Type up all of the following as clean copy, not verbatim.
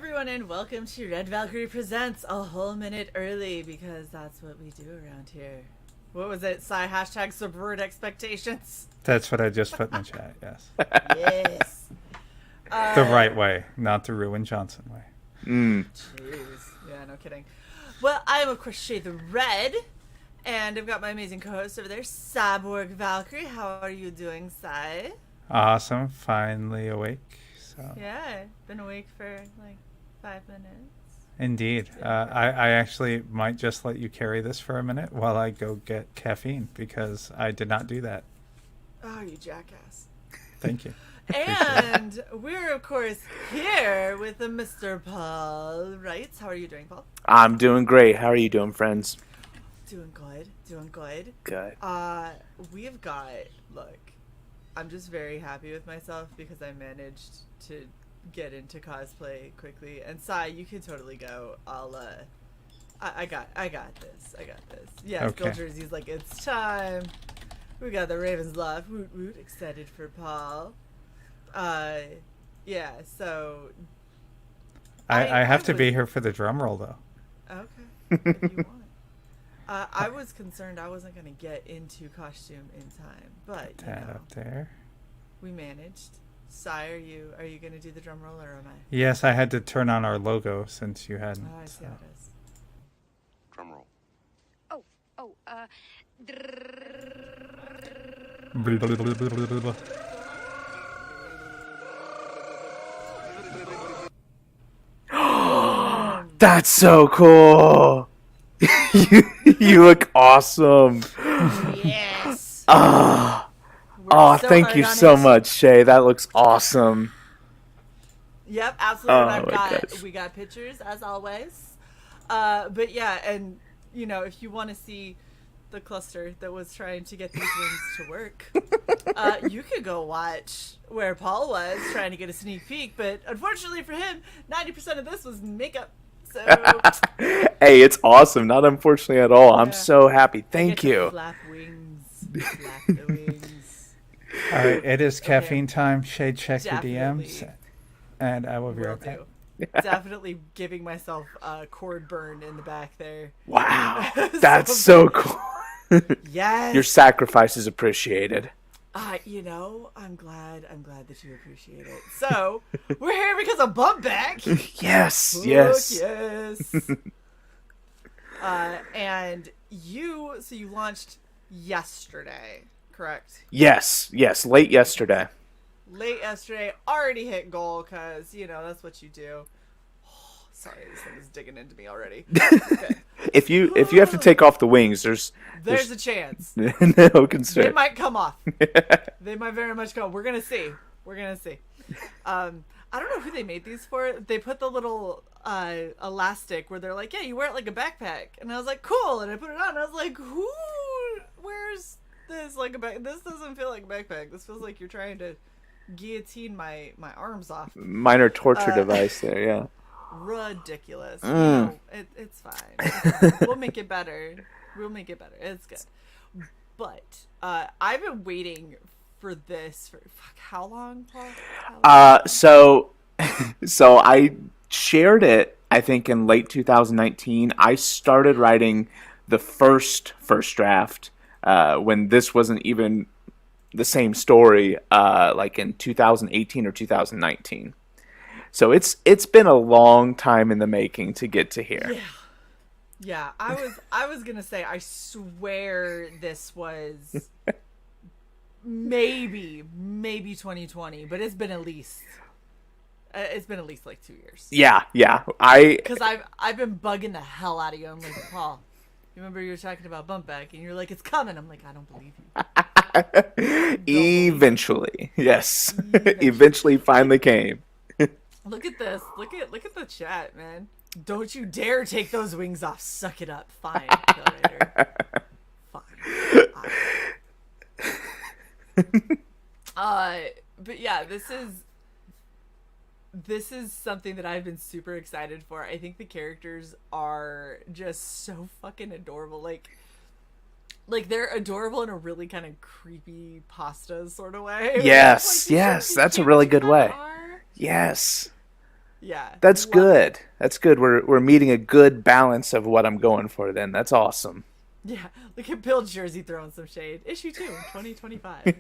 everyone, and welcome to Red Valkyrie Presents a whole minute early, because that's what we do around here. What was it? Hashtag subvert expectations. That's what I just put in the chat, yes. Yes. The right way, not the Ruin Johnson way. Jeez. Yeah, no kidding. Well, I am, of course, Shae the Red, and I've got my amazing co-host over there, Cyborg Valkyrie. How are you doing, Cy? Awesome, finally awake. So. Yeah, been awake for like 5 minutes. Indeed. I actually might just let you carry this for a minute while I go get caffeine, because I did not do that. Oh, you jackass. Thank you. And we're, of course, here with the Mr. Paul Wrights. How are you doing, Paul? I'm doing great. How are you doing, friends? Doing good. Doing good. Good. We've got, look, I'm just very happy with myself because I managed to get into cosplay quickly. And Sai, you can totally go. I got this. Yeah, okay. Bill Jersey's like, it's time. We got the Ravens Loft. Woot woot. Excited for Paul. Yeah, so I have to be here for the drum roll, though. Okay, if you want. I was concerned I wasn't going to get into costume in time, but you That know, up there. we managed. Sai, are you going to do the drum roll, or am I? Yes, I had to turn on our logo since you hadn't. Oh, I see how it is. Drum roll. That's so cool. you look awesome. Yes. Oh, We're so thank hard you on so it. much, Shae. That looks awesome. Yep, absolutely. Oh, And my gosh. we got pictures as always. But yeah, and you know, if you want to see the cluster that was trying to get these wings to work, you could go watch where Paul was trying to get a sneak peek. But unfortunately for him, 90% of this was makeup. So Hey, it's awesome. Not unfortunately at all. I'm Yeah. so happy. I get Thank to you. Flap wings. Flap the wings. All right, it is Okay. caffeine time. Shade, check your Definitely. DMs, and I will be Will right back. do. Definitely giving myself a cord burn in the back there. Wow. That's so cool. Yes. Your sacrifice is appreciated. You know, I'm glad that you appreciate it. So, we're here because of Bump Back. Yes. Fuck Yes. yes. And you launched yesterday, correct? Yes. Yes. Late yesterday. Late yesterday, already hit goal, because, you know, that's what you do. Sorry, this thing is digging into me already. Okay. If you have to take off the wings, There's a chance. no They concern. might come off. They might very much come. We're gonna see. I don't know who they made these for. They put the little elastic where they're like, yeah, you wear it like a backpack, and I was like, cool, and I put it on, and I was like, who wears this like a back? This doesn't feel like a backpack. This feels like you're trying to guillotine my arms off. Minor torture device there, yeah. Ridiculous. You know, it's fine. We'll make it better. It's good. But I've been waiting for this for how long, Paul? How long? So I shared it, I think, in late 2019. I started writing the first draft when this wasn't even the same story, like in 2018 or 2019. So it's been a long time in the making to get to here. Yeah, I was gonna say, I swear this was maybe 2020, but it's been at least like 2 years. Yeah. Because I've been bugging the hell out of you. I'm like, Paul, you remember you were talking about Bump Back, and you're like, it's coming. I'm like, I don't believe you. Eventually, yes. Eventually, finally came. Look at this. Look at the chat, man. Don't you dare take those wings off. Suck it up. Fine, Killrator. Fine. But yeah, this is something that I've been super excited for. I think the characters are just so fucking adorable. Like they're adorable in a really kind of creepy pasta sort of way. Yes, Like, yes, you that's a can't really what you good way. are. Yes. Yeah. That's Love good. That's good. We're meeting a good balance of what I'm going for then. That's awesome. Yeah. Look at Bill Jersey throwing some shade. Issue 2, 2025.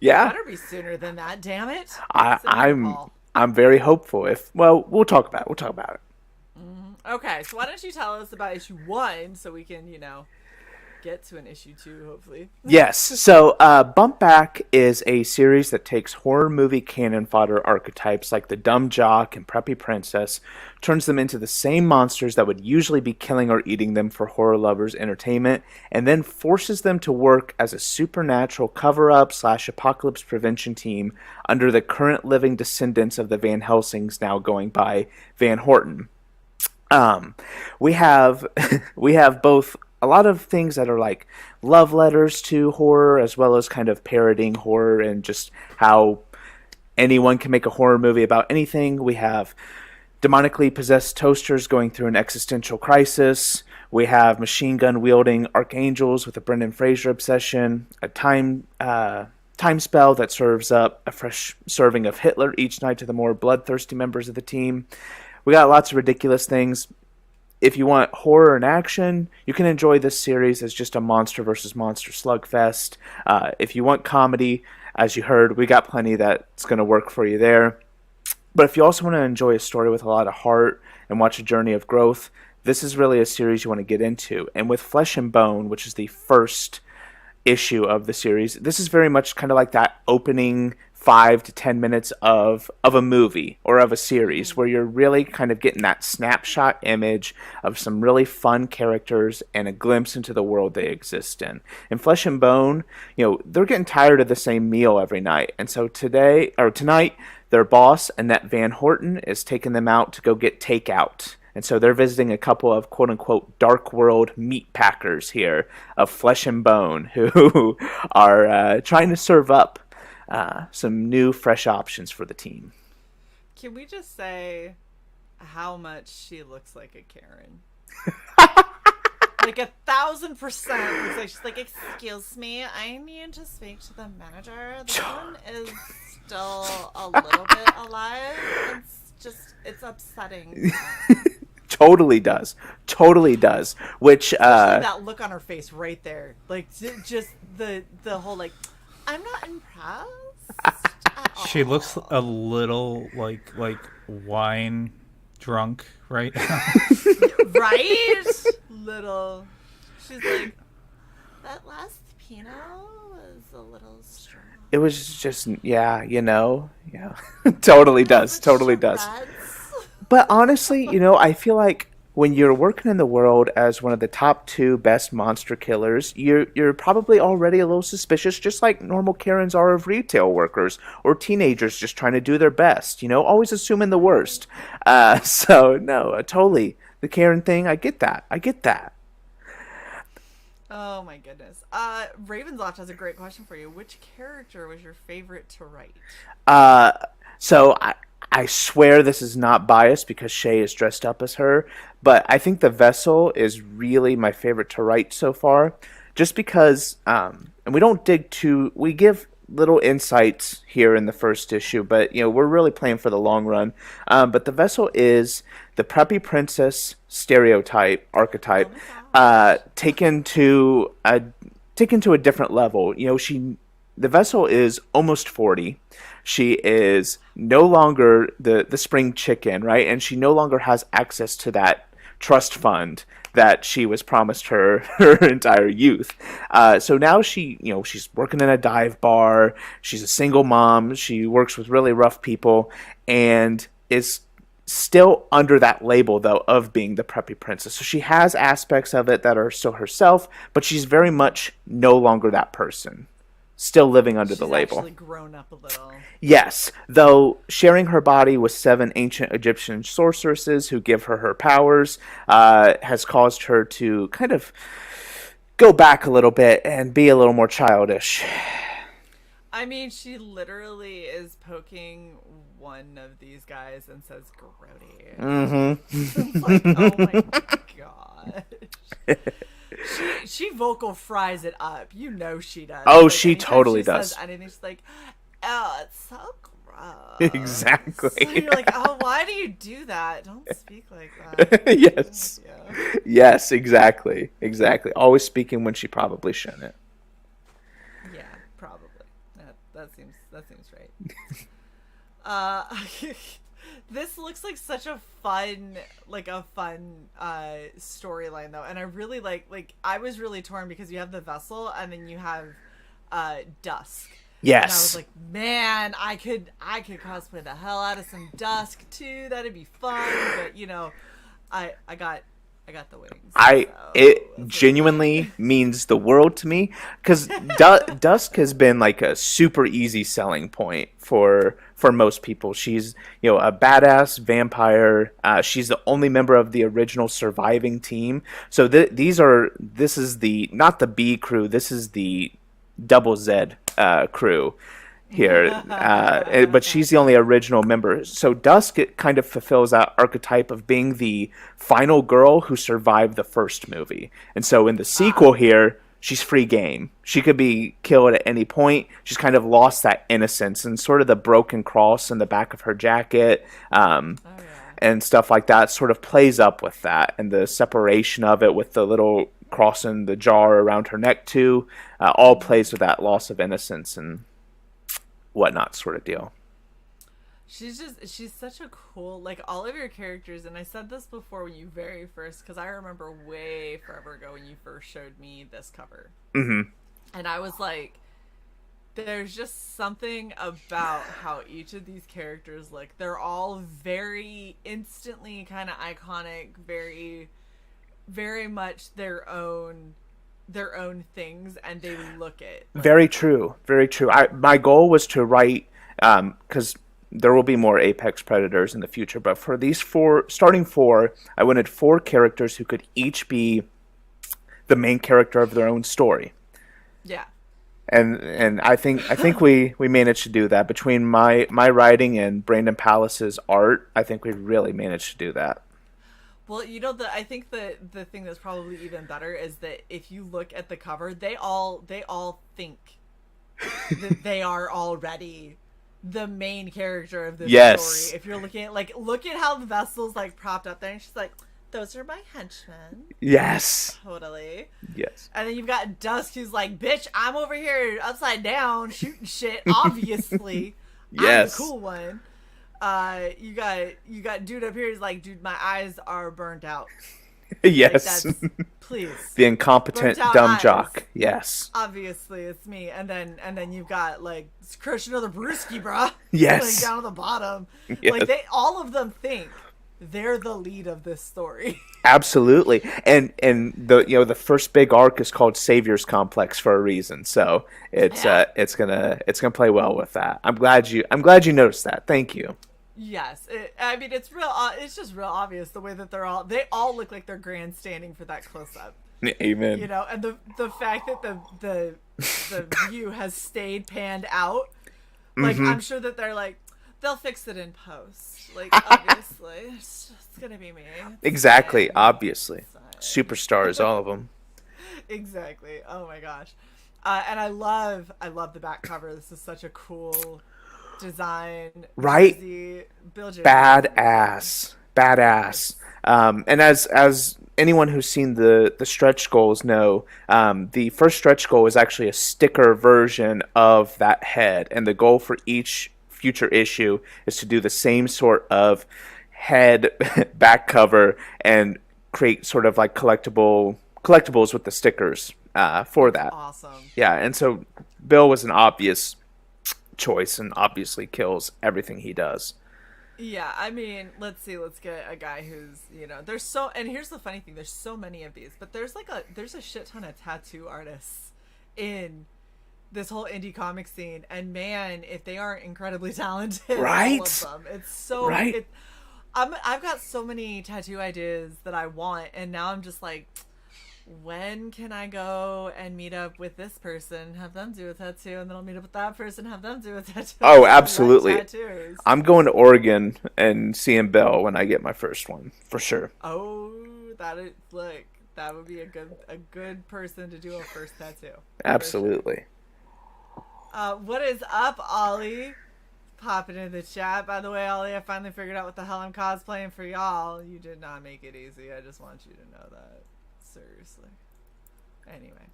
Yeah. Better be sooner than that, damn it. I'm I'm very hopeful. We'll talk about it. We'll talk about it. Okay, so why don't you tell us about issue 1 so we can, get to an issue 2, hopefully. Yes. So, Bump Back is a series that takes horror movie canon fodder archetypes like the dumb jock and preppy princess, turns them into the same monsters that would usually be killing or eating them for horror lovers' entertainment, and then forces them to work as a supernatural cover-up / apocalypse prevention team under the current living descendants of the Van Helsings, now going by Van Horten. We have both a lot of things that are like love letters to horror, as well as kind of parodying horror and just how anyone can make a horror movie about anything. We have demonically possessed toasters going through an existential crisis. We have machine gun wielding archangels with a Brendan Fraser obsession, a time spell that serves up a fresh serving of Hitler each night to the more bloodthirsty members of the team. We got lots of ridiculous things. If you want horror and action, you can enjoy this series as just a monster versus monster slugfest. If you want comedy, as you heard, we got plenty that's going to work for you there. But if you also want to enjoy a story with a lot of heart and watch a journey of growth, this is really a series you want to get into. And with Flesh and Bone, which is the first issue of the series, this is very much kind of like that opening 5 to 10 minutes of a movie or of a series where you're really kind of getting that snapshot image of some really fun characters and a glimpse into the world they exist in. In Flesh and Bone, they're getting tired of the same meal every night. And so tonight, their boss, Annette Van Horten, is taking them out to go get takeout. And so they're visiting a couple of quote-unquote dark world meat packers here of Flesh and Bone who are trying to serve up some new, fresh options for the team. Can we just say how much she looks like a Karen? Like 1,000% looks like she's like, excuse me, I need to speak to the manager. This one is still a little bit alive. It's upsetting. Totally does. Which that look on her face right there, like just the whole like, I'm not impressed at all. She looks a little like wine drunk right now. Right? Little. She's like, that last Pinot was a little strong. it was just totally does. But honestly, I feel like when you're working in the world as one of the top 2 best monster killers, you're probably already a little suspicious, just like normal Karens are of retail workers or teenagers just trying to do their best, always assuming the worst. So no, totally. The Karen thing, I get that. Oh my goodness. Ravensloft has a great question for you. Which character was your favorite to write? So I swear this is not biased because Shae is dressed up as her, but I think the Vessel is really my favorite to write so far, just because, and we give little insights here in the first issue, but we're really playing for the long run. But the Vessel is the preppy princess archetype, taken to a different level. The Vessel is almost 40. She is no longer the spring chicken, right? And she no longer has access to that trust fund that she was promised her entire youth. So now she's working in a dive bar. She's a single mom. She works with really rough people and is still under that label, though, of being the preppy princess. So she has aspects of it that are still herself, but she's very much no longer that person. Still living under the label. She's actually grown up a little. Yes, though sharing her body with 7 ancient Egyptian sorceresses who give her powers has caused her to kind of go back a little bit and be a little more childish. I mean, she literally is poking one of these guys and says, "Grody." Mm-hmm. It's like, oh my god. She vocal fries it up. She does. Oh, she totally does. Says anything, she's like, "Oh, it's so gross." Exactly. So you're like, "Oh, why do you do that. Don't speak like that. Yes. Yeah. Yes, exactly. Always speaking when she probably shouldn't. Yeah, probably. That seems right. Uh, this looks like such a fun storyline though, and I really like. I was really torn because you have the vessel and then you have Dusk. Yes. And I was like, man, I could cosplay the hell out of some Dusk too. That'd be fun. But you know, I got the wings. It genuinely means the world to me because Dusk has been like a super easy selling point for most people. She's a badass vampire. She's the only member of the original surviving team. So this is not the B crew. This is the double Z crew here, but she's the only original member. So Dusk, it kind of fulfills that archetype of being the final girl who survived the first movie. And so in the sequel here, she's free game. She could be killed at any point. She's kind of lost that innocence, and sort of the broken cross in the back of her jacket and stuff like that sort of plays up with that, and the separation of it with the little cross in the jar around her neck too, all plays with that loss of innocence and whatnot sort of deal. She's such a cool, like, all of your characters, and I said this before when you very first, because I remember way forever ago when you first showed me this cover. Mm-hmm. And I was like, there's just something about how each of these characters, like, they're all very instantly kind of iconic, very, very much their own things, and they look it. Like, very true. My goal was to write, because there will be more Apex Predators in the future, but for these starting four, I wanted 4 characters who could each be the main character of their own story. Yeah. And I think we managed to do that between my writing and Brandon Palace's art. I think we really managed to do that. Well, I think the thing that's probably even better is that if you look at the cover, they all think that they are already the main character of this story. If you're looking at look at how the vessel's like propped up there, and she's like, "Those are my henchmen." Yes. Totally. Yes. And then you've got Dusk, who's like, "Bitch, I'm over here upside down shooting shit. Obviously, yes. I'm the cool one." You got dude up here. He's like, "Dude, my eyes are burnt out." Yes. Like, please. The incompetent dumb jock. Yes. Obviously, it's me. And then you've got like crush another brewski, bruh. Yes. Like, down at the bottom. Yes. Like all of them think they're the lead of this story. Absolutely. And the first big arc is called Savior's Complex for a reason. So it's gonna play well with that. I'm glad you noticed that. Thank you. Yes, it's real. It's just real obvious the way that they all look like they're grandstanding for that close up. Amen. And the fact that the view has stayed panned out, like I'm sure that they're like they'll fix it in post. Like obviously, it's gonna be me. Exactly. Obviously, superstars, all of them. Exactly. Oh my gosh, and I love the back cover. This is such a cool design, right? Badass. And as anyone who's seen the stretch goals know, the first stretch goal is actually a sticker version of that head, and the goal for each future issue is to do the same sort of head back cover and create sort of like collectibles with the stickers for that. Awesome. Yeah, and so Bill was an obvious choice and obviously kills everything he does. Yeah, I mean, let's get a guy who's, and here's the funny thing, there's so many of these, but there's a shit ton of tattoo artists in this whole indie comic scene, and man, if they aren't incredibly talented, right? All of them. It's so right. I've got so many tattoo ideas that I want, and now I'm just like, when can I go and meet up with this person, have them do a tattoo, and then I'll meet up with that person, have them do a tattoo? Oh, absolutely. I'm going to Oregon and seeing Belle when I get my first one, for sure. Oh, that would be a good person to do a first tattoo. Absolutely. Sure. What is up, Ollie? popping in the chat. By the way, Ollie, I finally figured out what the hell I'm cosplaying for y'all. You did not make it easy. I just want you to know that. Seriously. Anyway.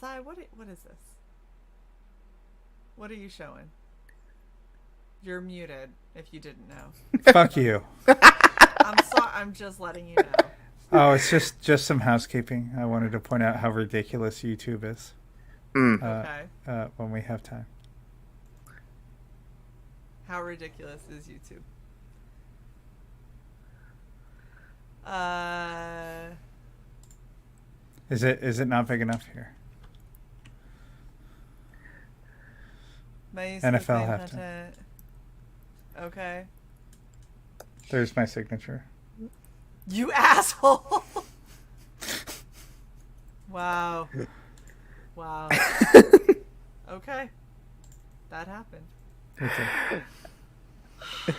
Sai, what is this? What are you showing? You're muted, if you didn't know. Fuck you. I'm sorry. I'm just letting you know. Oh, it's just some housekeeping. I wanted to point out how ridiculous YouTube is. Okay. When we have time. How ridiculous is YouTube? Is it not big enough here? NFL halftime. Okay. There's my signature. You asshole! Wow. Wow. Okay. That happened. Okay. This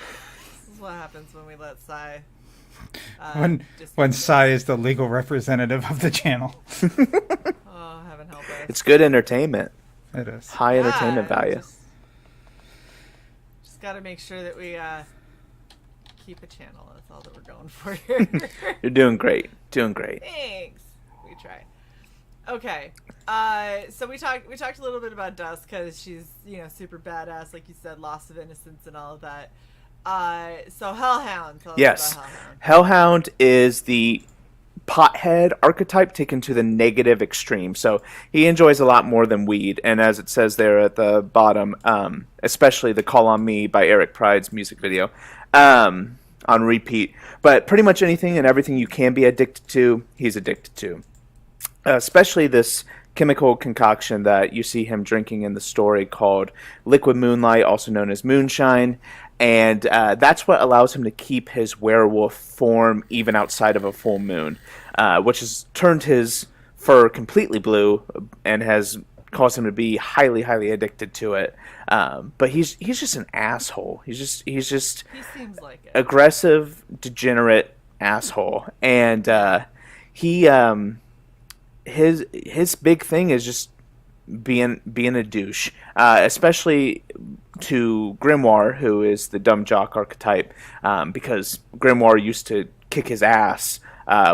is what happens when we let Sai. When Sai is the legal representative of the channel. Oh, heaven help us. It's good entertainment. It is. High entertainment value. Just got to make sure that we keep a channel. That's all that we're going for here. You're doing great. Doing great. Thanks. We try. Okay. So we talked a little bit about Dusk because she's, super badass, like you said, loss of innocence and all of that. So Hellhound. Tell us Yes. about Hellhound. Hellhound is the pothead archetype taken to the negative extreme. So he enjoys a lot more than weed. And as it says there at the bottom, especially the Call on Me by Eric Pride's music video, on repeat. But pretty much anything and everything you can be addicted to, he's addicted to. Especially this chemical concoction that you see him drinking in the story called Liquid Moonlight, also known as Moonshine. And that's what allows him to keep his werewolf form even outside of a full moon, which has turned his fur completely blue and has caused him to be highly, highly addicted to it. But he's just an asshole. He's just He seems like it. aggressive, degenerate asshole. And his big thing is just being a douche, especially to Grimoire, who is the dumb jock archetype, because Grimoire used to kick his ass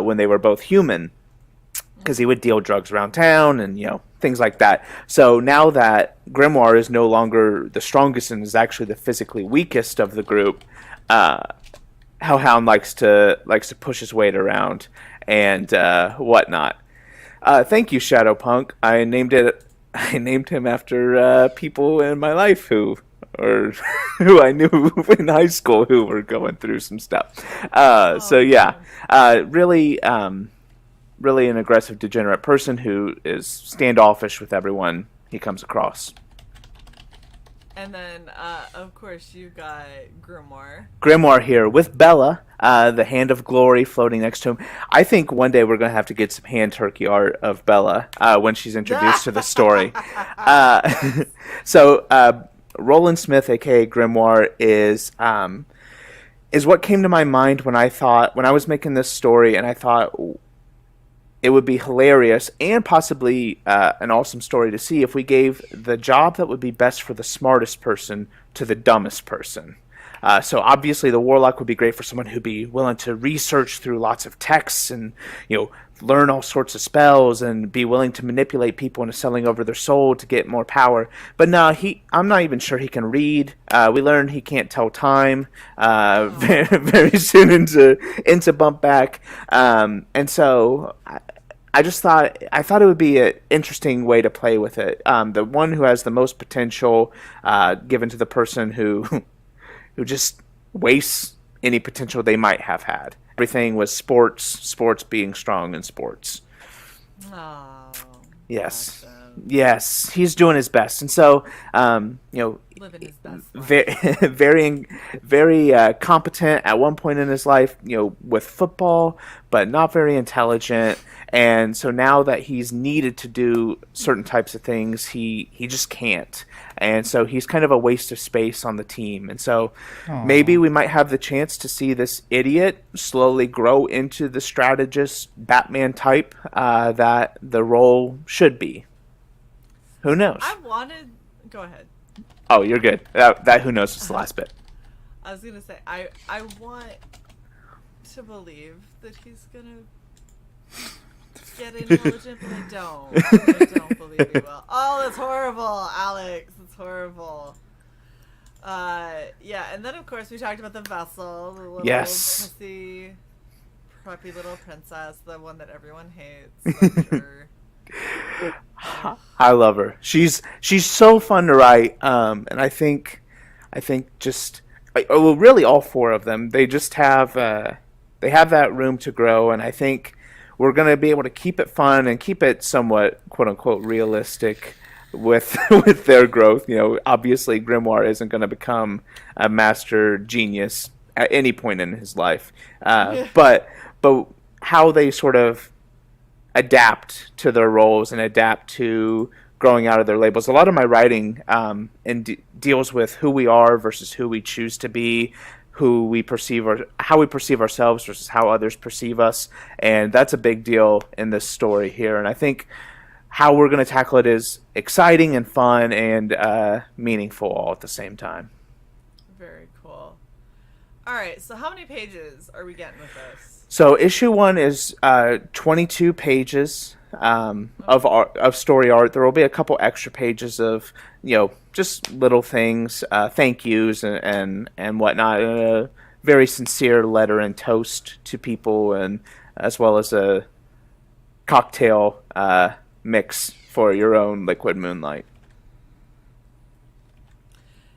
when they were both human, because he would deal drugs around town and things like that. So now that Grimoire is no longer the strongest and is actually the physically weakest of the group, Hellhound likes to push his weight around and whatnot. Thank you, Shadowpunk. I named him after people in my life who I knew in high school who were going through some stuff. So yeah, really an aggressive, degenerate person who is standoffish with everyone he comes across. And then, of course, you got Grimoire. Grimoire here with Bella, the Hand of Glory floating next to him. I think one day we're going to have to get some hand turkey art of Bella when she's introduced to the story. So Roland Smith, a.k.a. Grimoire, is what came to my mind when I was making this story, and I thought it would be hilarious and possibly an awesome story to see if we gave the job that would be best for the smartest person to the dumbest person. So obviously the Warlock would be great for someone who'd be willing to research through lots of texts and learn all sorts of spells and be willing to manipulate people into selling over their soul to get more power. But no, I'm not even sure he can read. We learned he can't tell time very, very soon into Bump Back. And so I thought it would be an interesting way to play with it. The one who has the most potential given to the person who just wastes any potential they might have had. Everything was sports being strong in sports. Oh. Yes. Awesome. Yes, he's doing his best. And so, living his best life. very competent at one point in his life, with football, but not very intelligent. And so now that he's needed to do certain types of things, he just can't. And so he's kind of a waste of space on the team. And so maybe we might have the chance to see this idiot slowly grow into the strategist Batman type that the role should be. Who knows? Go ahead. Oh, you're good. That who knows what's the last bit. I was gonna say I want to believe that he's gonna get intelligent, but I don't. I don't believe he will. Oh, that's horrible, Alex. That's horrible. Yeah, and then of course we talked about the vessel, the little pussy, preppy little princess, the one that everyone hates. I'm sure. I love her. She's so fun to write. And I think just really all four of them. They just have they have that room to grow, and I think we're gonna be able to keep it fun and keep it somewhat quote unquote realistic with with their growth. You know, obviously Grimoire isn't going to become a master genius at any point in his life, but how they sort of adapt to their roles and adapt to growing out of their labels. A lot of my writing deals with who we are versus who we choose to be, who we perceive or how we perceive ourselves versus how others perceive us, and that's a big deal in this story here. And I think how we're going to tackle it is exciting and fun and meaningful all at the same time. Very cool. All right, so how many pages are we getting with this? So issue 1 is 22 pages of story art. There will be a couple extra pages of, you know, just little things, thank yous and whatnot. A very sincere letter and toast to people, and as well as a cocktail mix for your own liquid moonlight.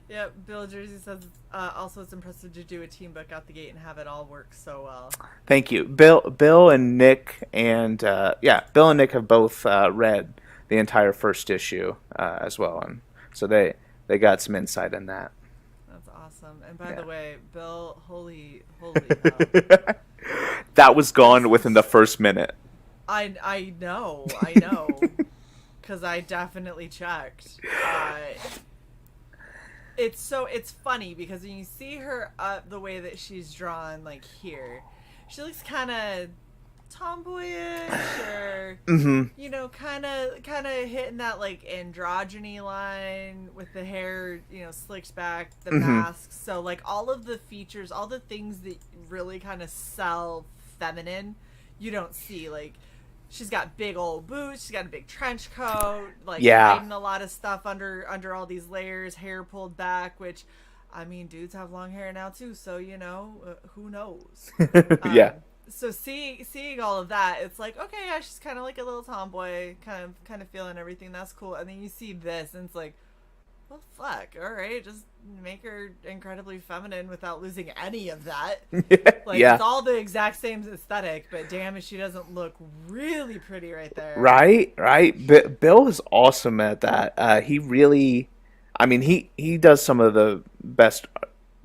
Yeah, Bill Jersey says also it's impressive to do a team book out the gate and have it all work so well. Thank you. Bill and Nick and Bill and Nick have both read the entire first issue as well, and so they got some insight in that. That's awesome. And by the way, Bill, holy hell. That was gone within the first minute. I know, because I definitely checked. It's funny because when you see her the way that she's drawn, like here, she looks kind of tomboyish, or you know, kind of hitting that like androgyny line with the hair, you know, slicked back, the mask. So like all of the features, all the things that really kind of sell feminine, you don't see. Like, she's got big old boots. She's got a big trench coat. Like, hiding a lot of stuff under all these layers. Hair pulled back, which, I mean, dudes have long hair now too. So, you know, who knows? Yeah. So seeing all of that, it's like, okay, yeah, she's kind of like a little tomboy, kind of feeling everything. That's cool. And then you see this, and it's like, well, fuck. All right, just make her incredibly feminine without losing any of that. Like, it's all the exact same aesthetic, but damn if she doesn't look really pretty right there. Right. Bill is awesome at that. He really, I mean, he does some of the best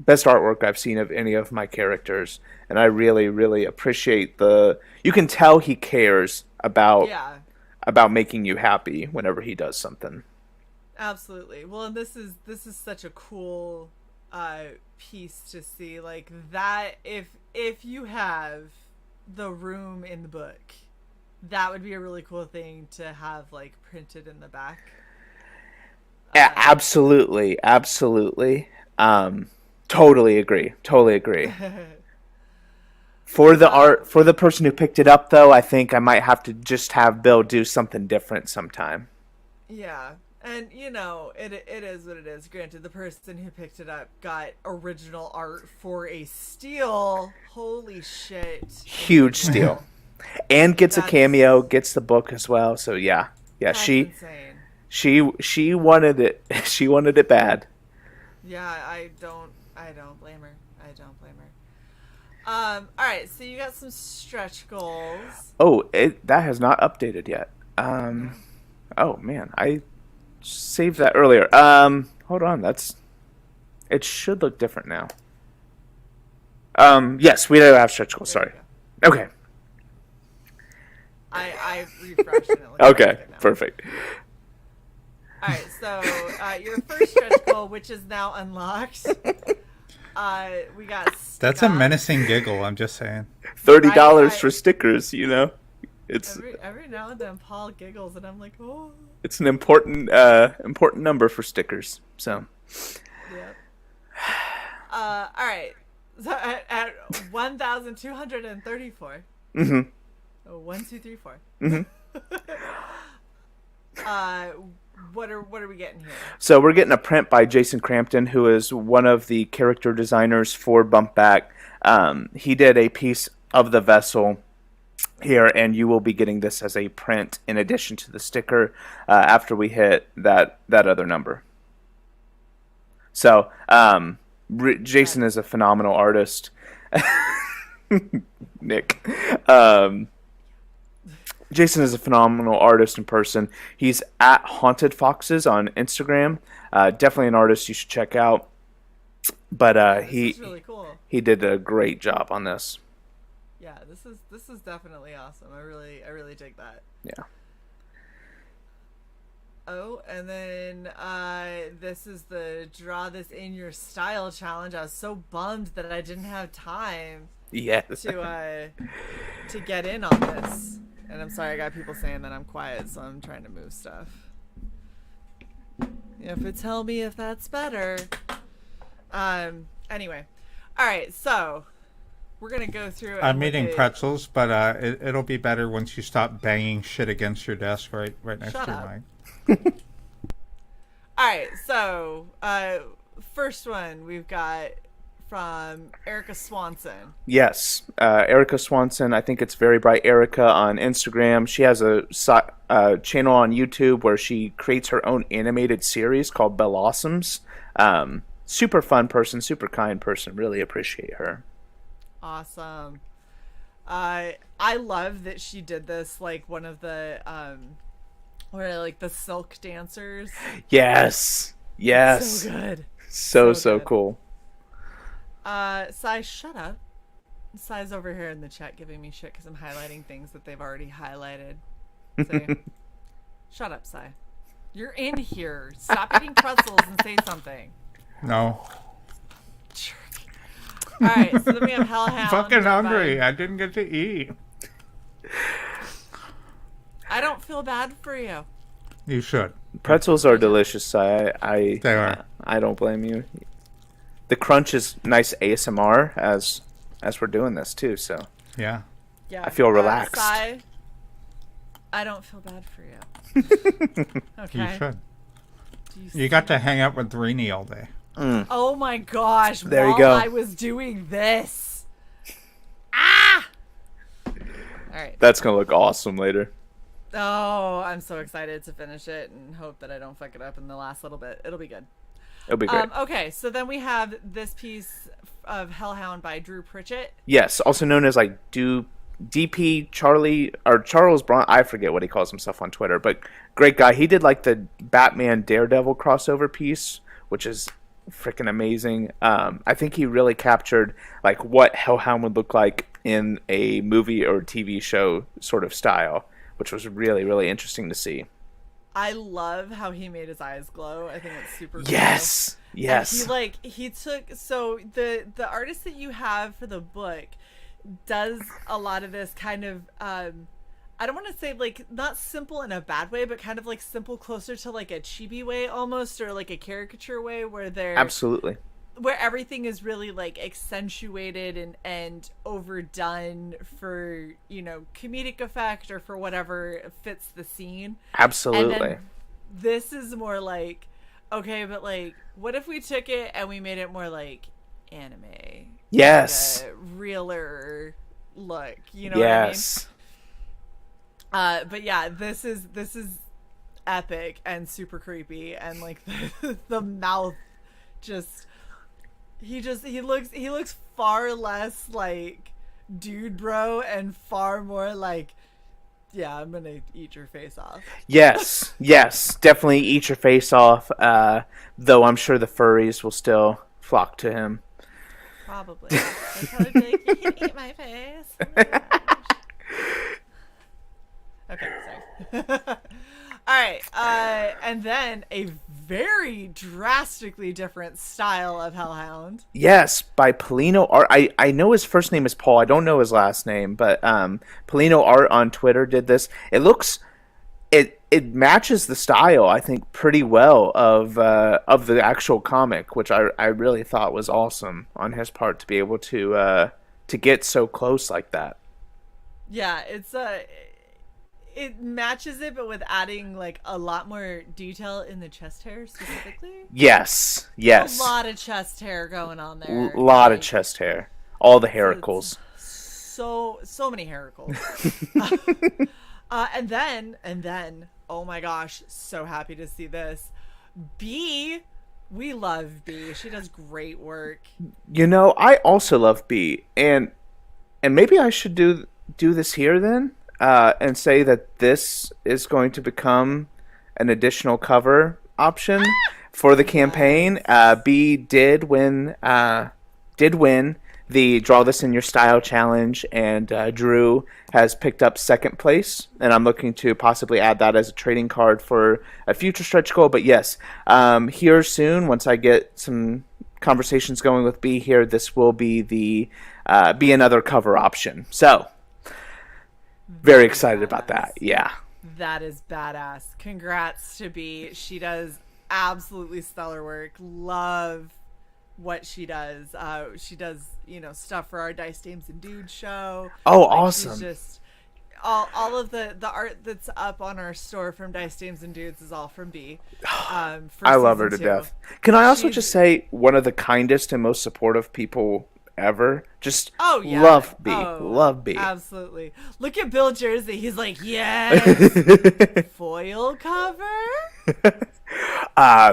artwork I've seen of any of my characters, and I really, really appreciate you can tell he cares about making you happy whenever he does something. Absolutely. Well, and this is such a cool piece to see, like that. If you have the room in the book, that would be a really cool thing to have like printed in the back. Absolutely. Totally agree. For the art, for the person who picked it up, though, I think I might have to just have Bill do something different sometime. Yeah. And, you know, it is what it is. Granted, the person who picked it up got original art for a steal. Holy shit. Huge steal. And gets a cameo, gets the book as well. So, yeah. That's insane. She wanted it. She wanted it bad. Yeah, I don't blame her. All right, so you got some stretch goals. Oh, that has not updated yet. Oh, man. I saved that earlier. Hold on, it should look different now. Yes, we do have stretch goals. Sorry. Okay. I refreshed it. Okay, perfect. All right, so your first stretch goal, which is now unlocked. We got. That's a menacing giggle. I'm just saying. $30 for stickers, you know. It's every now and then Paul giggles, and I'm like, oh. it's an important number for stickers. So. Yep. All right. So at 1,234. Mm-hmm. Oh, 1, 2, 3, 4. Mm-hmm. What are we getting here? So we're getting a print by Jason Crampton, who is one of the character designers for Bumpback. He did a piece of the vessel here, and you will be getting this as a print in addition to the sticker after we hit that other number. So Jason is a phenomenal artist. Nick. Jason is a phenomenal artist in person. He's at Haunted Foxes on Instagram. Definitely an artist you should check out. But This is really cool. he did a great job on this. Yeah, this is definitely awesome. I really dig that. Yeah. Oh, and then this is the Draw This in Your Style challenge. I was so bummed that I didn't have time Yes. to get in on this. And I'm sorry, I got people saying that I'm quiet, so I'm trying to move stuff. You have to tell me if that's better. Anyway. All right, so we're going to go through. I'm eating pretzels, but it'll be better once you stop banging shit against your desk right next Shut to your up. mic. All right, so first one we've got from Erica Swanson. Yes, Erica Swanson. I think it's Very Bright Erica on Instagram. She has a channel on YouTube where she creates her own animated series called Bellossums. Super fun person, super kind person. Really appreciate her. Awesome. I love that she did this like one of the what are they, like the silk dancers. Yes. So good. So good. cool. Sai, shut up. Sai's over here in the chat giving me shit because I'm highlighting things that they've already highlighted. So, shut up, Sai. You're in here. Stop eating pretzels and say something. No. All right, so then we have Hellhound. I'm fucking hungry. I didn't get to eat. I don't feel bad for you. You should. Pretzels are delicious. They are. I don't blame you. The crunch is nice ASMR as we're doing this too. So Yeah. Yeah. I feel relaxed. Sai, I don't feel bad for you. Okay. You should. Do You got to hang out with Rini all day. Oh my gosh! There you while go. I was doing this. Ah! All right. That's gonna look awesome later. Oh, I'm so excited to finish it and hope that I don't fuck it up in the last little bit. It'll be good. It'll be great. Okay, so then we have this piece of Hellhound by Drew Pritchett. Yes, also known as like DP Charlie or Charles Bron. I forget what he calls himself on Twitter, but great guy. He did like the Batman Daredevil crossover piece, which is freaking amazing. I think he really captured like what Hellhound would look like in a movie or TV show sort of style, which was really, really interesting to see. I love how he made his eyes glow. I think it's super cool. Yes. And he took, so the artist that you have for the book does a lot of this kind of I don't want to say like not simple in a bad way, but kind of like simple closer to like a chibi way almost, or like a caricature way where they're Absolutely. where everything is really like accentuated and overdone for, you know, comedic effect or for whatever fits the scene. Absolutely. And then this is more like, okay, but like, what if we took it and we made it more like anime? Yes. Like a realer look, you know what I mean? Yes. But yeah, this is epic and super creepy, and like the mouth he looks far less like dude bro and far more like, yeah, I'm gonna eat your face off. Yes, definitely eat your face off. Though I'm sure the furries will still flock to him. Probably. They'll probably be like, you can eat my face. Oh my gosh. Okay, sorry. All right, and then a very drastically different style of Hellhound. Yes, by Polino Art. I know his first name is Paul. I don't know his last name, but Polino Art on Twitter did this. It matches the style, I think, pretty well of the actual comic, which I really thought was awesome on his part to be able to get so close like that. Yeah, it matches it, but with adding like a lot more detail in the chest hair specifically. Yes. A lot of chest hair going on there. A lot of chest hair. All the hairicles. So many hairicles. And then, oh my gosh, so happy to see this. B, we love B. She does great work. You know, I also love B, and maybe I should do this here then, and say that this is going to become an additional cover option for the campaign. B did win the Draw This in Your Style challenge, and Drew has picked up second place, and I'm looking to possibly add that as a trading card for a future stretch goal. But yes, here soon, once I get some conversations going with B here, this will be be another cover option. So very excited about that. Yeah. That is badass. Congrats to B. She does absolutely stellar work. Love what she does. She does, stuff for our Dice Dames and Dudes show. Oh, awesome. She's just all of the art that's up on our store from Dice Dames and Dudes is all from B. I love her to death. Can I also just say one of the kindest and most supportive people ever? Just love B. Love B. Absolutely. Look at Bill Jersey. He's like, yes. Foil cover?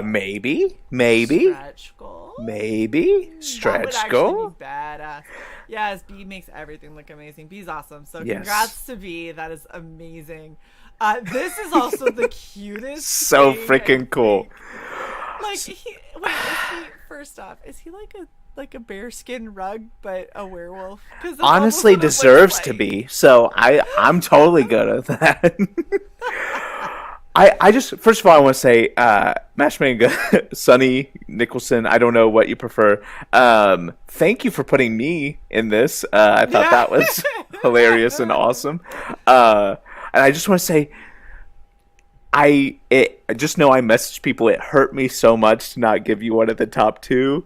Maybe. Stretch goal? Maybe. Stretch goal? Be badass. Yes, B makes everything look amazing. B's awesome. So yes. Congrats to B. That is amazing. This is also the cutest. So freaking cool. Like, first off, is he like a bearskin rug, but a werewolf? Honestly, deserves to be. So I'm totally good at that. I just, first of all, I want to say, Matchmaker, Sonny Nicholson, I don't know what you prefer. Thank you for putting me in this. I thought that was hilarious and awesome. And I just want to say, I just know I messaged people. It hurt me so much to not give you one of the top two.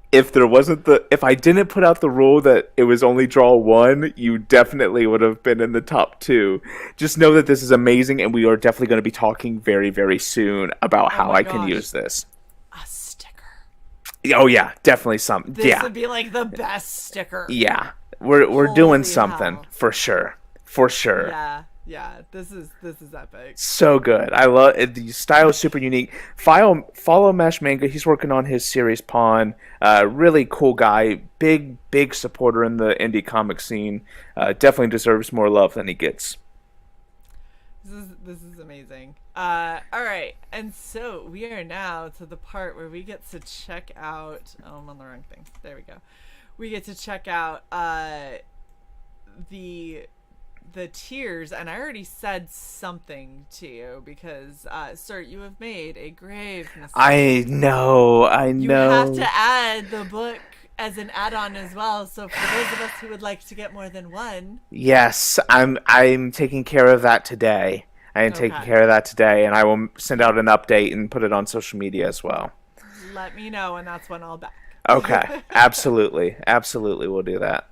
If I didn't put out the rule that it was only draw one, you definitely would have been in the top two. Just know that this is amazing, and we are definitely going to be talking very, very soon about how I can use this. A sticker. Oh yeah, definitely something. This would be like the best sticker. Yeah, we're doing something for sure. For sure. Yeah, this is epic. So good. I love it. The style is super unique. Follow Mesh Manga. He's working on his series Pawn. Really cool guy. Big supporter in the indie comic scene. Definitely deserves more love than he gets. This is amazing. All right, and so we are now to the part where we get to check out. Oh, I'm on the wrong thing. There we go. We get to check out the tiers, and I already said something to you because, sir, you have made a grave mistake. I know. You have to add the book as an add-on as well. So for those of us who would like to get more than one, yes, I'm taking care of that today. And I will send out an update and put it on social media as well. Let me know, and that's when I'll back. Okay, absolutely, we'll do that.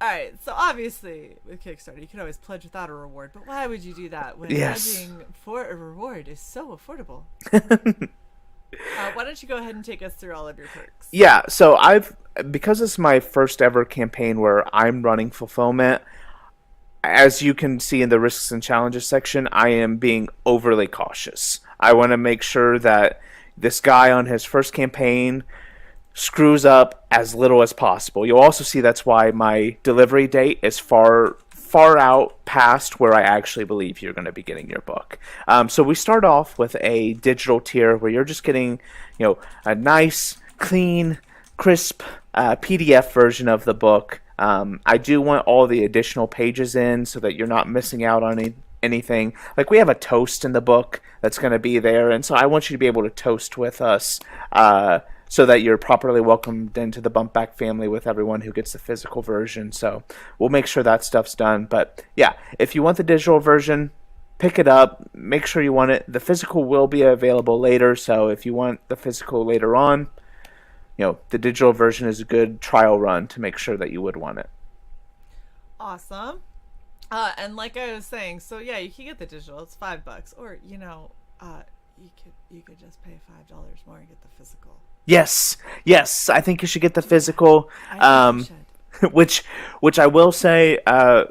All right, so obviously with Kickstarter, you can always pledge without a reward, but why would you do that when pledging for a reward is so affordable? Why don't you go ahead and take us through all of your perks? Yeah, so because it's my first ever campaign where I'm running fulfillment, as you can see in the risks and challenges section, I am being overly cautious. I want to make sure that this guy on his first campaign screws up as little as possible. You'll also see that's why my delivery date is far out past where I actually believe you're going to be getting your book. So we start off with a digital tier where you're just getting, a nice, clean, crisp PDF version of the book. I do want all the additional pages in so that you're not missing out on anything. Like, we have a toast in the book that's going to be there, and so I want you to be able to toast with us, so that you're properly welcomed into the Bumpback family with everyone who gets the physical version. So we'll make sure that stuff's done. But yeah, if you want the digital version, pick it up. Make sure you want it. The physical will be available later, so if you want the physical later on, the digital version is a good trial run to make sure that you would want it. Awesome. And like I was saying, so yeah, you can get the digital. It's $5, or you could just pay $5 more and get the physical. Yes, I think you should get the physical. I think you should. which I will say,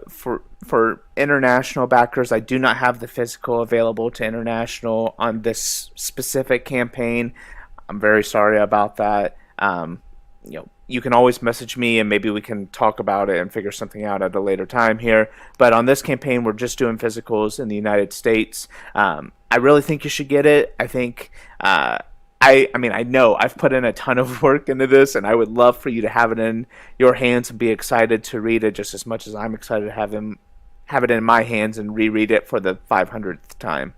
for international backers, I do not have the physical available to international on this specific campaign. I'm very sorry about that. You can always message me and maybe we can talk about it and figure something out at a later time here. But on this campaign, we're just doing physicals in the United States. I really think you should get it. I think, I know I've put in a ton of work into this, and I would love for you to have it in your hands and be excited to read it just as much as I'm excited to have it in my hands and reread it for the 500th time.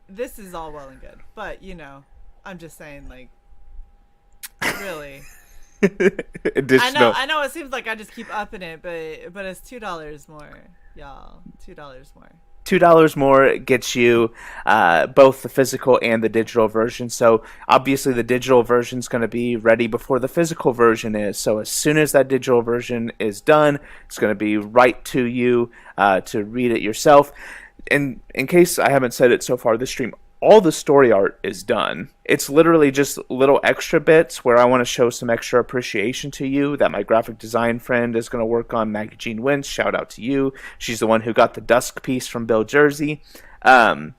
This is all well and good, but I'm just saying, like, really. Additional. I know it seems like I just keep upping it, but it's $2 more, y'all. $2 more. $2 more gets you both the physical and the digital version. So obviously the digital version is going to be ready before the physical version is. So as soon as that digital version is done, it's going to be right to you to read it yourself. And in case I haven't said it so far this stream, all the story art is done. It's literally just little extra bits where I want to show some extra appreciation to you that my graphic design friend is going to work on, Maggie Jean Wentz. Shout out to you. She's the one who got the Dusk piece from Bill Jersey. Very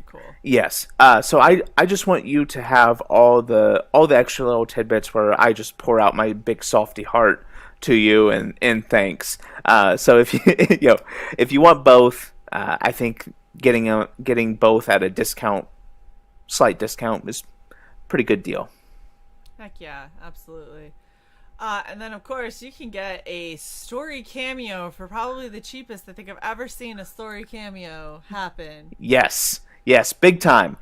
cool. Yes. So I just want you to have all the extra little tidbits where I just pour out my big softy heart to you and thanks. So if you if you want both, I think getting both at a slight discount is a pretty good deal. Heck yeah, absolutely. And then of course you can get a story cameo for probably the cheapest I think I've ever seen a story cameo happen. Yes, big time.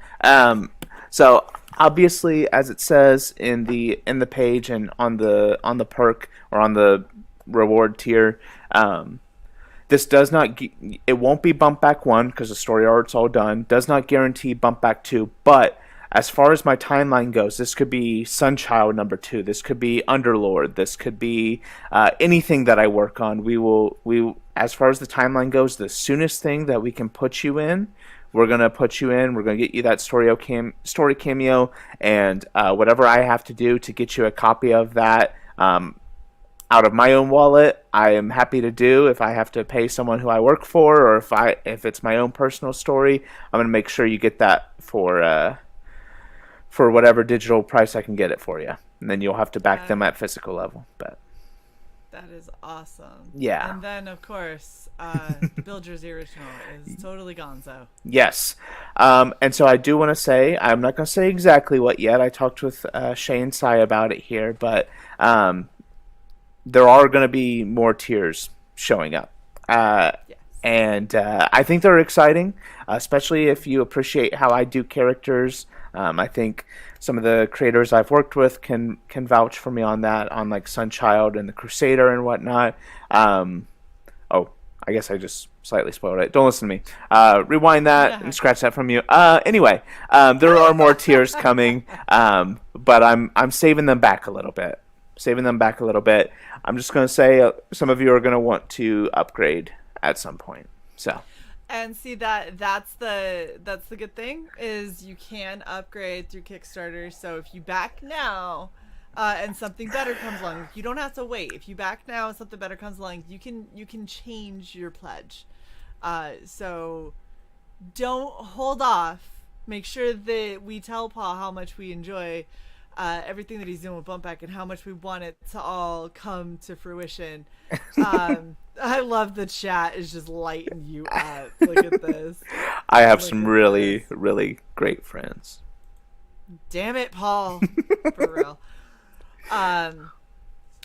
So obviously, as it says in the page and on the perk or on the reward tier, this does not. It won't be Bump Back 1 because the story art's all done. Does not guarantee Bump Back 2. But as far as my timeline goes, this could be Sunchild number 2. This could be Underlord. This could be anything that I work on. We as far as the timeline goes, the soonest thing that we can put you in, we're gonna put you in. We're gonna get you that story cameo, and whatever I have to do to get you a copy of that. Out of my own wallet, I am happy to do. If I have to pay someone who I work for, or if it's my own personal story, I'm gonna make sure you get that for whatever digital price I can get it for you, and then you'll have to back them at physical level. But that is awesome. Yeah. And then of course, the Bill Jersey original is totally gonzo. Yes. And so I do want to say, I'm not gonna say exactly what yet. I talked with Shae and Cyborg about it here, but there are going to be more tiers showing up. Yes. And I think they're exciting, especially if you appreciate how I do characters. I think some of the creators I've worked with can vouch for me on that, on like Sunchild and the Crusader and whatnot. I guess I just slightly spoiled it. Don't listen to me. Rewind that and scratch that from you. Anyway, there are more tiers coming, but I'm saving them back a little bit. I'm just going to say some of you are going to want to upgrade at some point. So, and see that's the good thing is you can upgrade through Kickstarter. So if you back now and something better comes along, you don't have to wait. If you back now and something better comes along, you can change your pledge. So don't hold off. Make sure that we tell Paul how much we enjoy everything that he's doing with Bumpback and how much we want it to all come to fruition. I love the chat is just lighting you up. Look at this. I have some really, really great friends. Damn it, Paul. For real.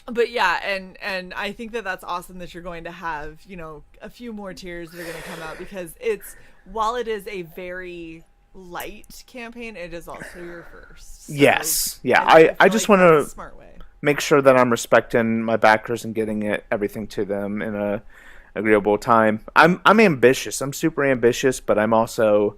But yeah, and I think that that's awesome that you're going to have, you know, a few more tiers that are going to come out, because while it is a very light campaign, it is also your first. So Yes. Yeah. I just like want that's a to smart way. make sure that I'm respecting my backers and getting everything to them in a agreeable time. I'm ambitious. I'm super ambitious, but I'm also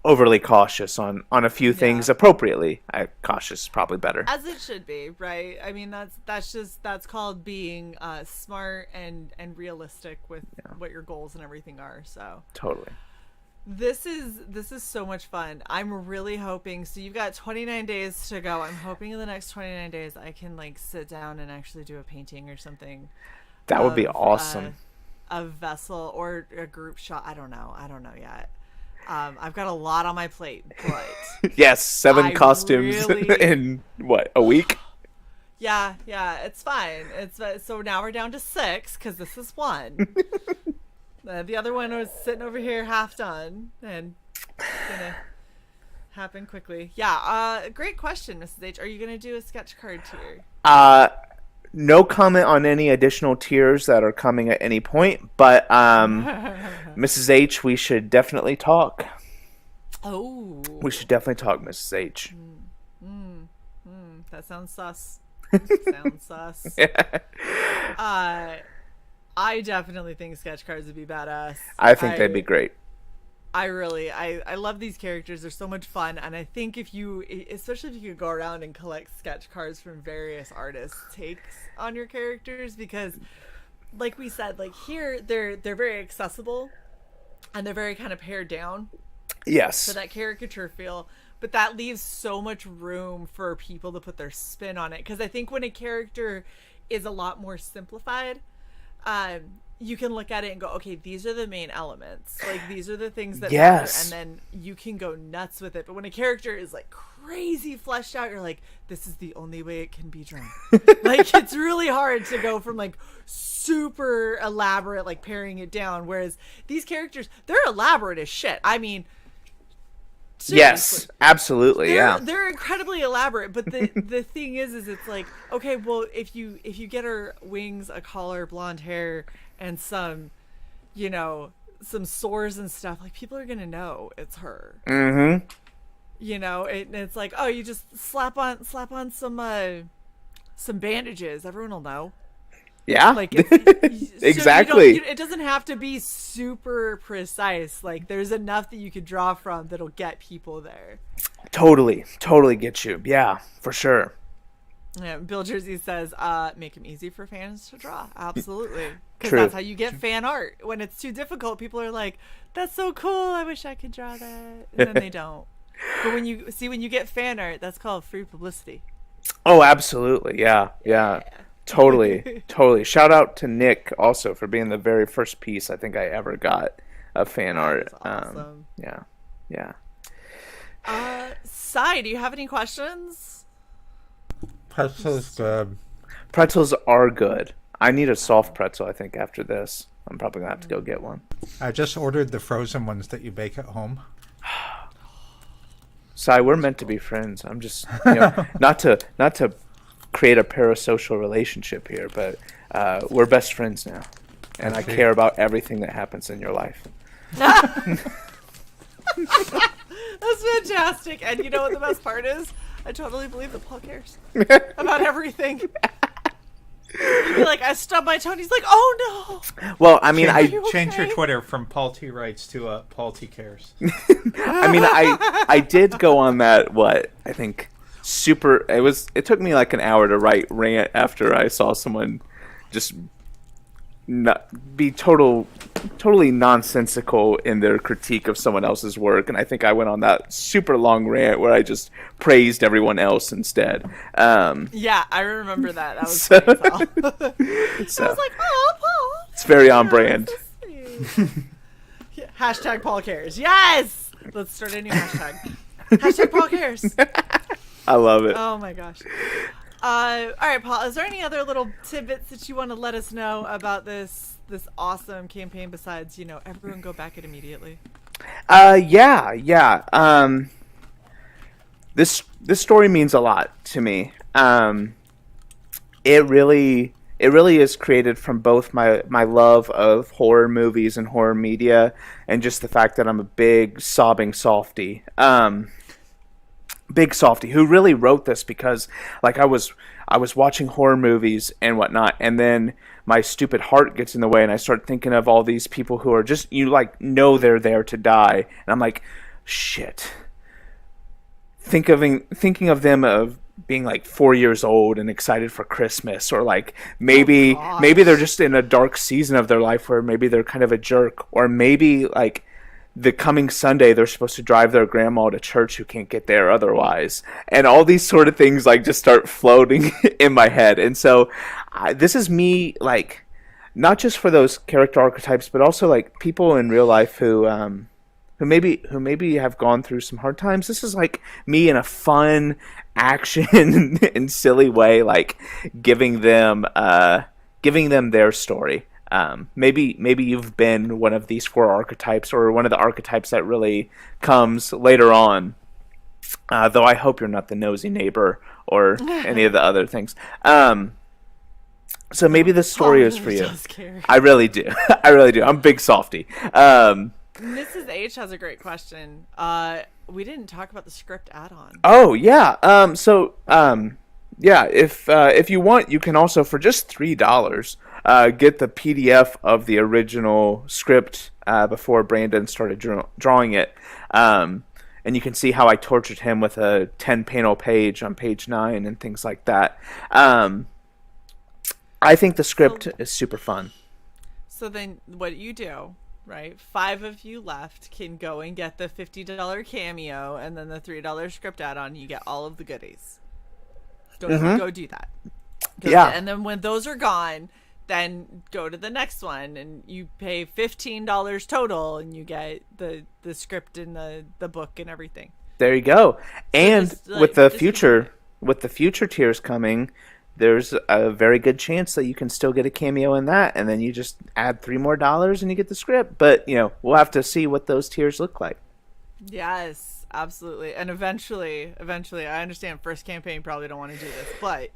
overly cautious on a few things appropriately. Cautious is probably better. As it should be, right? I mean, that's called being smart and realistic with what your goals and everything are. So Totally. this is so much fun. I'm really hoping. So you've got 29 days to go. I'm hoping in the next 29 days I can like sit down and actually do a painting or something. That would be awesome. A vessel or a group shot. I don't know yet. I've got a lot on my plate, but Yes, 7 I costumes really- in what, a week? yeah, it's fine. So now we're down to 6 because this is 1. The other one was sitting over here half done and gonna happen quickly. Yeah, great question, Mrs. H. Are you gonna do a sketch card tier? No comment on any additional tiers that are coming at any point, but Mrs. H, we should definitely talk. Oh, We should definitely talk, Mrs. H. that sounds sus. Sounds sus. I definitely think sketch cards would be badass. I think they'd be great. I love these characters. They're so much fun, and I think especially if you could go around and collect sketch cards from various artists' takes on your characters, because, like we said, like here they're very accessible, and they're very kind of pared down Yes. for that caricature feel. But that leaves so much room for people to put their spin on it, because I think when a character is a lot more simplified, you can look at it and go, okay, these are the main elements. Like, these are the things that Yes. matter, and then you can go nuts with it. But when a character is, like, crazy fleshed out, you're like, this is the only way it can be drawn. Like, it's really hard to go from, like, super elaborate, like, paring it down. Whereas these characters, they're elaborate as shit. I mean, Yes, seriously. absolutely, yeah. They're incredibly elaborate, but the thing is it's like, okay, well, if you get her wings, a collar, blonde hair, and some, you know, some sores and stuff, like, people are gonna know it's her. Mm-hmm. You know, it's like, oh, you just slap on some bandages, everyone will know. Yeah, Like, exactly. it doesn't have to be super precise. Like, there's enough that you could draw from that'll get people there. Totally get you. Yeah, for sure. Yeah, Bill Jersey says, make them easy for fans to draw. Absolutely. Because True. that's how you get fan art. When it's too difficult, people are like, that's so cool, I wish I could draw that. And then they don't. But when you get fan art, that's called free publicity. Oh, absolutely. Yeah. Totally. Shout out to Nick also for being the very first piece I think I ever got of fan art. That's awesome. Yeah. Sai, do you have any questions? Pretzel's good. Pretzels are good. I need a soft pretzel, I think, after this. I'm probably going to have to go get one. I just ordered the frozen ones that you bake at home. Sai, we're meant to be friends. I'm just, not to create a parasocial relationship here, but we're best friends now. And I care about everything that happens in your life. That's fantastic. And you know what the best part is? I totally believe that Paul cares about everything. He'd be like, I stubbed my toe, and he's like, oh no. Well, I mean, Change your okay? Twitter from Paul T Writes to Paul T Cares. I did go on that, I think it took me like an hour to write rant after I saw someone just be totally nonsensical in their critique of someone else's work, and I think I went on that super long rant where I just praised everyone else instead. Yeah, I remember that. That was funny as hell. I was like, oh, Paul. It's very on brand. Yeah, hashtag Paul cares. Yes! Let's start a new hashtag. Hashtag Paul cares. I love it. Oh my gosh. All right, Paul, is there any other little tidbits that you want to let us know about this awesome campaign besides, everyone go back it immediately? Yeah. This story means a lot to me. it really is created from both my love of horror movies and horror media, and just the fact that I'm a big sobbing softie. Big softie who really wrote this because like I was watching horror movies and whatnot, and then my stupid heart gets in the way, and I start thinking of all these people who are just, you like know they're there to die, and I'm like, shit. Thinking of them of being like 4 years old and excited for Christmas, or like maybe they're just in a dark season of their life where maybe they're kind of a jerk, or maybe like the coming Sunday they're supposed to drive their grandma to church who can't get there otherwise, and all these sort of things like just start floating in my head. And so this is me, like, not just for those character archetypes, but also like people in real life who maybe have gone through some hard times. This is like me in a fun, action and silly way, like giving them their story. Maybe you've been one of these 4 archetypes, or one of the archetypes that really comes later on. Though I hope you're not the nosy neighbor or any of the other things. So maybe this story is for you. I really do. I really do. I'm a big softie. Mrs. H has a great question. We didn't talk about the script add-on. Oh yeah. Yeah. If you want, you can also, for just $3, get the PDF of the original script before Brandon started drawing it. And you can see how I tortured him with a 10-panel page on page 9 and things like that. I think the script is super fun. So then what you do, right? 5 of you left can go and get the $50 cameo, and then the $3 script add-on. You get all of the goodies. Go do that. And then when those are gone, then go to the next one, and you pay $15 total, and you get the script and the book and everything. There you go. And just, like, with the future tiers coming, there's a very good chance that you can still get a cameo in that, and then you just add $3 more and you get the script. But we'll have to see what those tiers look like. Yes, absolutely. And eventually, I understand first campaign probably don't want to do this, but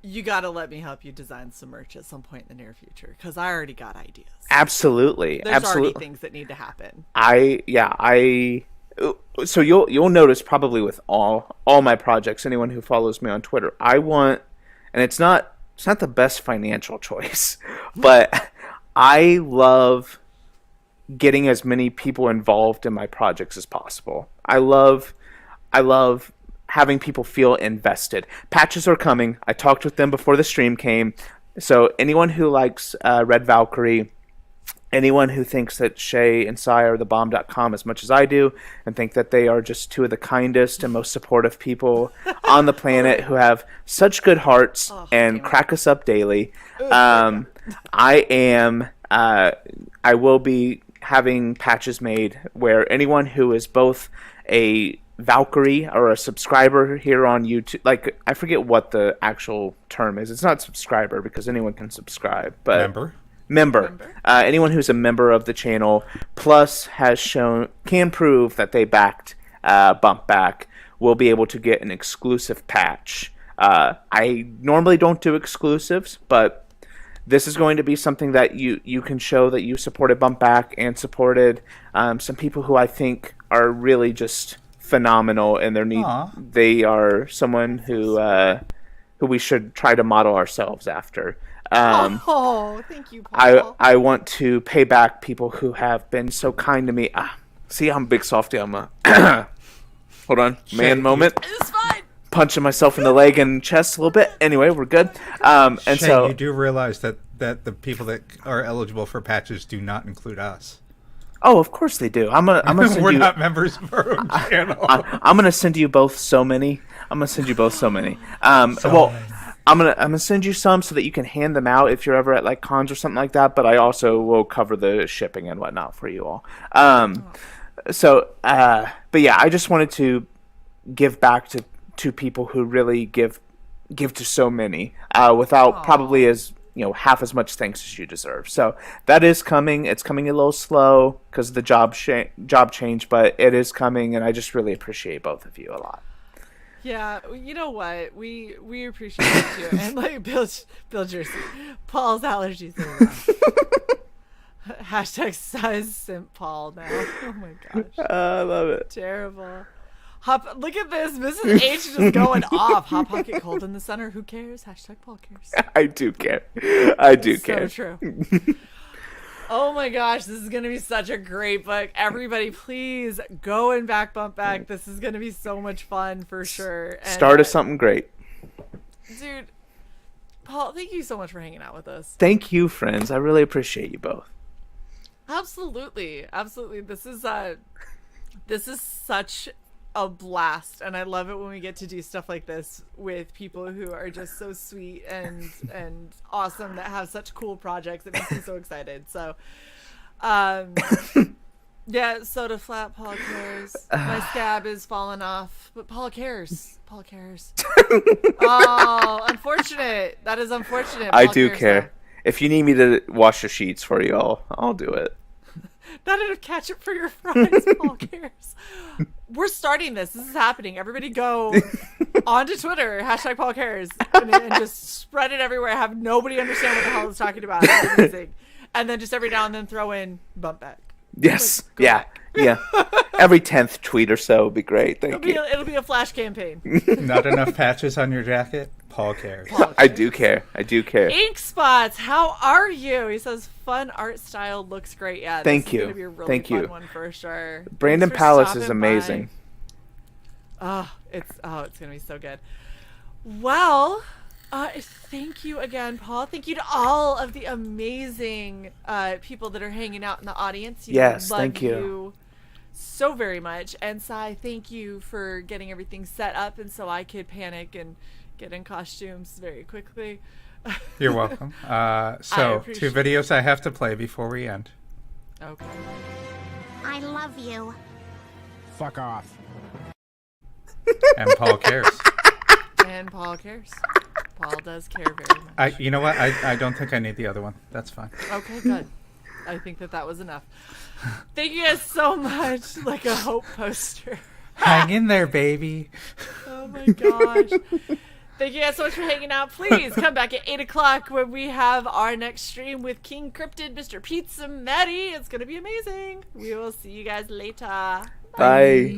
you got to let me help you design some merch at some point in the near future, because I already got ideas. Absolutely. There's already things that need to happen. So you'll notice probably with all my projects, anyone who follows me on Twitter, I want, and it's not the best financial choice, but I love getting as many people involved in my projects as possible. I love having people feel invested. Patches are coming. I talked with them before the stream came. So anyone who likes Red Valkyrie, anyone who thinks that Shae and Cyborg are the bomb.com as much as I do, and think that they are just 2 of the kindest and most supportive people on the planet, who have such good hearts and crack us up daily, I will be having patches made where anyone who is both a Valkyrie or a subscriber here on YouTube, like, I forget what the actual term is. It's not subscriber because anyone can subscribe, but member. Anyone who's a member of the channel plus can prove that they backed Bump Back will be able to get an exclusive patch. I normally don't do exclusives, but this is going to be something that you can show that you supported Bump Back and supported some people who I think are really just phenomenal in their need. Aww. They are someone who we should try to model ourselves after. Thank you, Paul. I want to pay back people who have been so kind to me. See, I'm a big softy. I'm a hold on, man moment. It's fine. Punching myself in the leg and chest a little bit. Anyway, we're good. And Shae, so you do realize that the people that are eligible for patches do not include us. Oh, of course they do. I'm gonna send We're you, not members of our own channel. I'm gonna send you both so many. I'm gonna send you some so that you can hand them out if you're ever at like cons or something like that. But I also will cover the shipping and whatnot for you all. But yeah, I just wanted to give back to people who really give to so many without probably as half as much thanks as you deserve. So that is coming. It's coming a little slow because of the job change, but it is coming, and I just really appreciate both of you a lot. Yeah, you know what? We appreciate it too. And like Bill Jersey, Paul's allergies are rough. Hashtag size simp Paul now. Oh my gosh. I love it. Terrible. Look at this. Mrs. H just going off. Hot Pocket cold in the center. Who cares? Hashtag Paul cares. I do care. I do care. So true. Oh my gosh, this is going to be such a great book. Everybody, please go and bump back. This is going to be so much fun for sure. And, Start us something great. Dude, Paul, thank you so much for hanging out with us. Thank you, friends. I really appreciate you both. Absolutely. Absolutely. This is such a blast, and I love it when we get to do stuff like this with people who are just so sweet and awesome, that have such cool projects. It makes me so excited. So yeah, soda flat. Paul cares. My scab is falling off, but Paul cares. Paul cares. Oh, unfortunate. That is unfortunate. I Paul do cares, care. though. If you need me to wash the sheets for you all, I'll do it. Not enough ketchup for your fries. Paul cares. We're starting this. This is happening. Everybody go onto Twitter, hashtag Paul cares, and just spread it everywhere. Have nobody understand what the hell it's talking about. It's amazing. And then just every now and then throw in bump back. Yes. Go Yeah. back. Yeah. Every 10th tweet or so would be great. Thank you. It'll be a flash campaign. Not enough patches on your jacket? Paul cares. Paul I cares. do care. I do care. Ink Spots, how are you? He says, fun art style looks great. Yeah, Thank this you. is gonna be a really Thank fun you. one for sure. Brandon Thanks for Palace stopping is by. amazing. It's gonna be so good. Well, thank you again, Paul. Thank you to all of the amazing people that are hanging out in the audience. Yes, love thank you. so very much. And Sai, thank you for getting everything set up, and so I could panic and get in costumes very quickly. You're welcome. So, appreciate 2 videos I have to play before we end. Okay. I love you. Fuck off. And Paul cares. And Paul cares. Paul does care very much. You know what? I don't think I need the other one. That's fine. Okay, good. I think that was enough. Thank you guys so much. Like a hope poster. Hang in there, baby. Oh my gosh. Thank you guys so much for hanging out. Please come back at 8 o'clock when we have our next stream with King Cryptid, Mr. Pizza Matty. It's going to be amazing. We will see you guys later. Bye.